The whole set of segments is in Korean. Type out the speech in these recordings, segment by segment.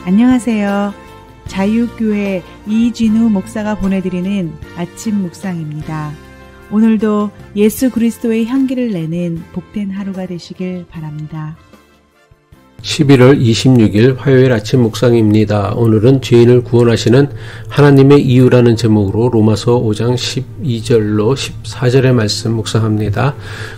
안녕하세요. 자유교회 이진우 목사가 보내드리는 아침 묵상입니다. 오늘도 예수 그리스도의 향기를 내는 복된 하루가 되시길 바랍니다. 11월 26일 화요일 아침 묵상입니다. 오늘은 죄인을 구원하시는 하나님의 이유라는 제목으로 로마서 5장 12절로 14절의 말씀 묵상합니다.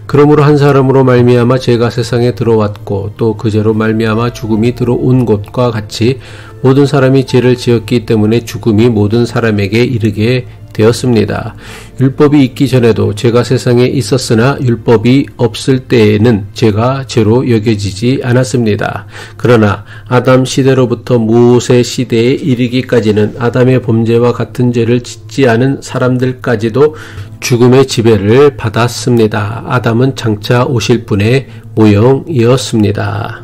그러므로 한 사람으로 말미암아 죄가 세상에 들어왔고 또 그죄로 말미암아 죽음이 들어온 것과 같이 모든 사람이 죄를 지었기 때문에 죽음이 모든 사람에게 이르게 되었습니다. 율법이 있기 전에도 죄가 세상에 있었으나 율법이 없을 때에는 죄가 죄로 여겨지지 않았습니다. 그러나 아담 시대로부터 모세 시대에 이르기까지는 아담의 범죄와 같은 죄를 짓지 않은 사람들까지도 죽음의 지배를 받았습니다. 아담은 장차 오실 분의 모형이었습니다.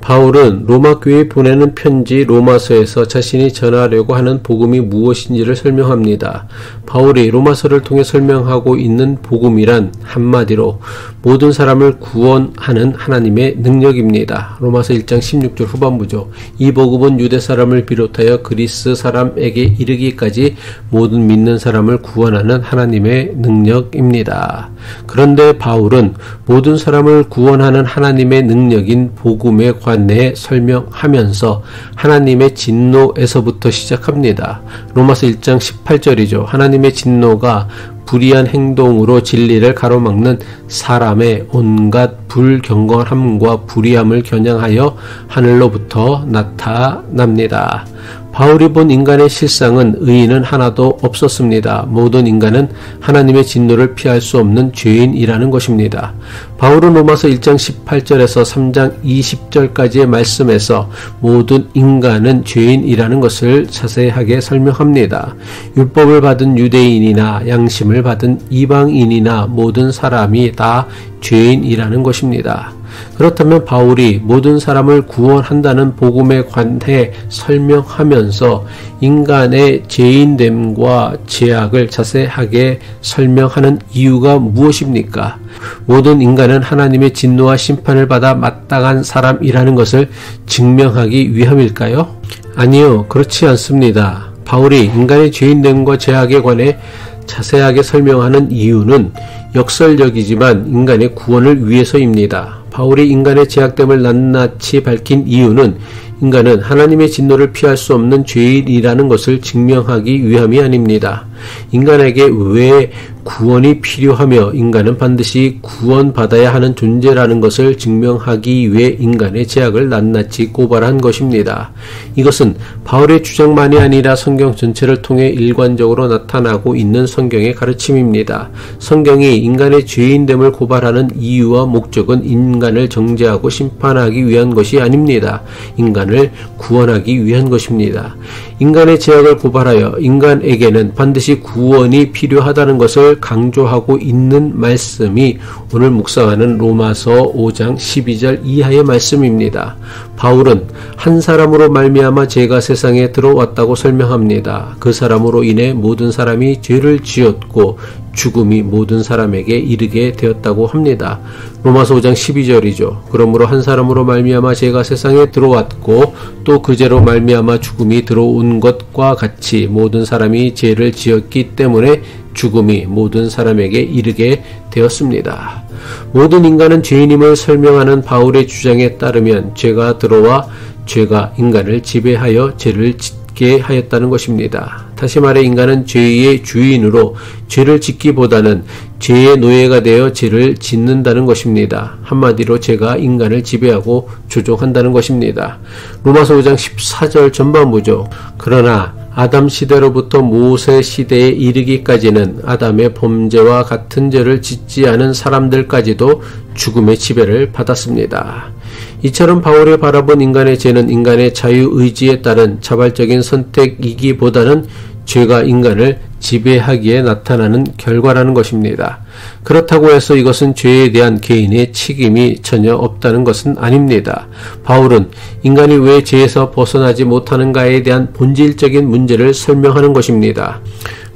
바울은 로마 교회에 보내는 편지 로마서에서 자신이 전하려고 하는 복음이 무엇인지를 설명합니다. 바울이 로마서를 통해 설명하고 있는 복음이란 한마디로 모든 사람을 구원하는 하나님의 능력입니다. 로마서 1장 16절 후반부죠. 이 복음은 유대 사람을 비롯하여 그리스 사람에게 이르기까지 모든 믿는 사람을 구원하는 하나님의 능력입니다. 그런데 바울은 모든 사람을 구원하는 하나님의 능력인 복음에 관해 설명하면서 하나님의 진노에서부터 시작합니다. 로마서 1장 18절이죠. 하나님의 진노가 불의한 행동으로 진리를 가로막는 사람의 온갖 불경건함과 불의함을 겨냥하여 하늘로부터 나타납니다. 바울이 본 인간의 실상은 의인은 하나도 없었습니다. 모든 인간은 하나님의 진노를 피할 수 없는 죄인이라는 것입니다. 바울은 로마서 1장 18절에서 3장 20절까지의 말씀에서 모든 인간은 죄인이라는 것을 자세하게 설명합니다. 율법을 받은 유대인이나 양심을 받은 이방인이나 모든 사람이 다 죄인이라는 것입니다. 그렇다면 바울이 모든 사람을 구원한다는 복음에 관해 설명하면서 인간의 죄인됨과 죄악을 자세하게 설명하는 이유가 무엇입니까? 모든 인간은 하나님의 진노와 심판을 받아 마땅한 사람이라는 것을 증명하기 위함일까요? 아니요, 그렇지 않습니다. 바울이 인간의 죄인됨과 죄악에 관해 자세하게 설명하는 이유는 역설적이지만 인간의 구원을 위해서입니다. 바울이 인간의 죄악됨을 낱낱이 밝힌 이유는 인간은 하나님의 진노를 피할 수 없는 죄인이라는 것을 증명하기 위함이 아닙니다. 인간에게 왜 구원이 필요하며 인간은 반드시 구원받아야 하는 존재라는 것을 증명하기 위해 인간의 죄악을 낱낱이 고발한 것입니다. 이것은 바울의 주장만이 아니라 성경 전체를 통해 일관적으로 나타나고 있는 성경의 가르침입니다. 성경이 인간의 죄인됨을 고발하는 이유와 목적은 인간을 정죄하고 심판하기 위한 것이 아닙니다. 인간을 구원하기 위한 것입니다. 인간의 죄악을 고발하여 인간에게는 반드시 구원이 필요하다는 것을 강조하고 있는 말씀이 오늘 묵상하는 로마서 5장 12절 이하의 말씀입니다. 바울은 한 사람으로 말미암아 죄가 세상에 들어왔다고 설명합니다. 그 사람으로 인해 모든 사람이 죄를 지었고 죽음이 모든 사람에게 이르게 되었다고 합니다. 로마서 5장 12절이죠. 그러므로 한 사람으로 말미암아 죄가 세상에 들어왔고 또 그 죄로 말미암아 죽음이 들어온 것과 같이 모든 사람이 죄를 지었기 때문에 죽음이 모든 사람에게 이르게 되었습니다. 모든 인간은 죄인임을 설명하는 바울의 주장에 따르면 죄가 들어와 죄가 인간을 지배하여 죄를 짓게 하였다는 것입니다. 다시 말해 인간은 죄의 주인으로 죄를 짓기보다는 죄의 노예가 되어 죄를 짓는다는 것입니다. 한마디로 죄가 인간을 지배하고 조종한다는 것입니다. 로마서 5장 14절 전반부죠. 그러나 아담 시대로부터 모세 시대에 이르기까지는 아담의 범죄와 같은 죄를 짓지 않은 사람들까지도 죽음의 지배를 받았습니다. 이처럼 바울이 바라본 인간의 죄는 인간의 자유의지에 따른 자발적인 선택이기보다는 죄가 인간을 지배하기에 나타나는 결과라는 것입니다. 그렇다고 해서 이것은 죄에 대한 개인의 책임이 전혀 없다는 것은 아닙니다. 바울은 인간이 왜 죄에서 벗어나지 못하는가에 대한 본질적인 문제를 설명하는 것입니다.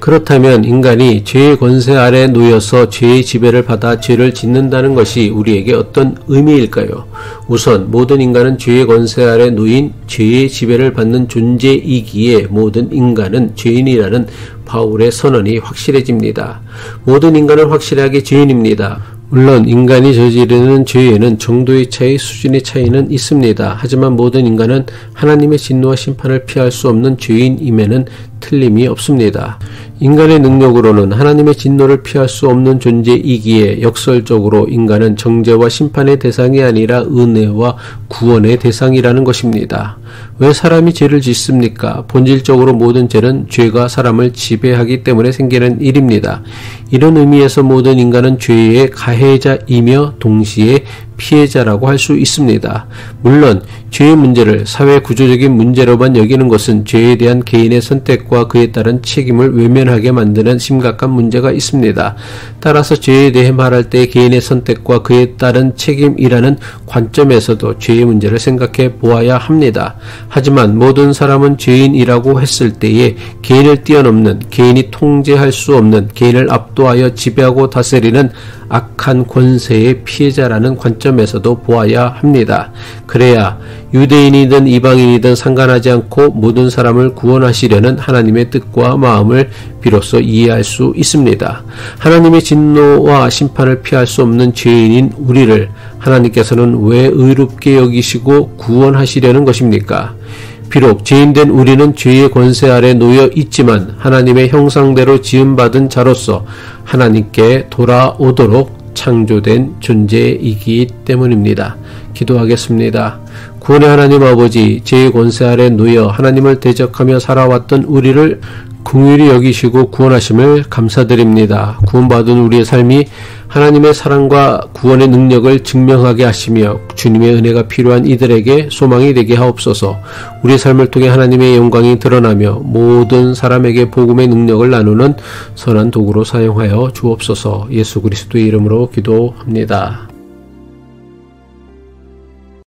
그렇다면 인간이 죄의 권세 아래 놓여서 죄의 지배를 받아 죄를 짓는다는 것이 우리에게 어떤 의미일까요? 우선 모든 인간은 죄의 권세 아래 놓인 죄의 지배를 받는 존재이기에 모든 인간은 죄인이라는 바울의 선언이 확실해집니다. 모든 인간은 확실하게 죄인입니다. 물론 인간이 저지르는 죄에는 정도의 차이, 수준의 차이는 있습니다. 하지만 모든 인간은 하나님의 진노와 심판을 피할 수 없는 죄인임에는 틀림이 없습니다. 인간의 능력으로는 하나님의 진노를 피할 수 없는 존재이기에 역설적으로 인간은 정죄와 심판의 대상이 아니라 은혜와 구원의 대상이라는 것입니다. 왜 사람이 죄를 짓습니까? 본질적으로 모든 죄는 죄가 사람을 지배하기 때문에 생기는 일입니다. 이런 의미에서 모든 인간은 죄의 가해자이며 동시에 피해자라고 할 수 있습니다. 물론 죄의 문제를 사회 구조적인 문제로만 여기는 것은 죄에 대한 개인의 선택과 그에 따른 책임을 외면하게 만드는 심각한 문제가 있습니다. 따라서 죄에 대해 말할 때 개인의 선택과 그에 따른 책임이라는 관점에서도 죄의 문제를 생각해 보아야 합니다. 하지만 모든 사람은 죄인이라고 했을 때에 개인을 뛰어넘는, 개인이 통제할 수 없는, 개인을 압도하여 지배하고 다스리는 악한 권세의 피해자라는 관점에서도 보아야 합니다. 그래야 유대인이든 이방인이든 상관하지 않고 모든 사람을 구원하시려는 하나님의 뜻과 마음을 비로소 이해할 수 있습니다. 하나님의 진노와 심판을 피할 수 없는 죄인인 우리를 하나님께서는 왜 의롭게 여기시고 구원하시려는 것입니까? 비록 죄인된 우리는 죄의 권세 아래 놓여 있지만 하나님의 형상대로 지음받은 자로서 하나님께 돌아오도록 창조된 존재이기 때문입니다. 기도하겠습니다. 구원의 하나님 아버지, 죄의 권세 아래 놓여 하나님을 대적하며 살아왔던 우리를 긍휼히 여기시고 구원하심을 감사드립니다. 구원받은 우리의 삶이 하나님의 사랑과 구원의 능력을 증명하게 하시며 주님의 은혜가 필요한 이들에게 소망이 되게 하옵소서. 우리의 삶을 통해 하나님의 영광이 드러나며 모든 사람에게 복음의 능력을 나누는 선한 도구로 사용하여 주옵소서. 예수 그리스도의 이름으로 기도합니다.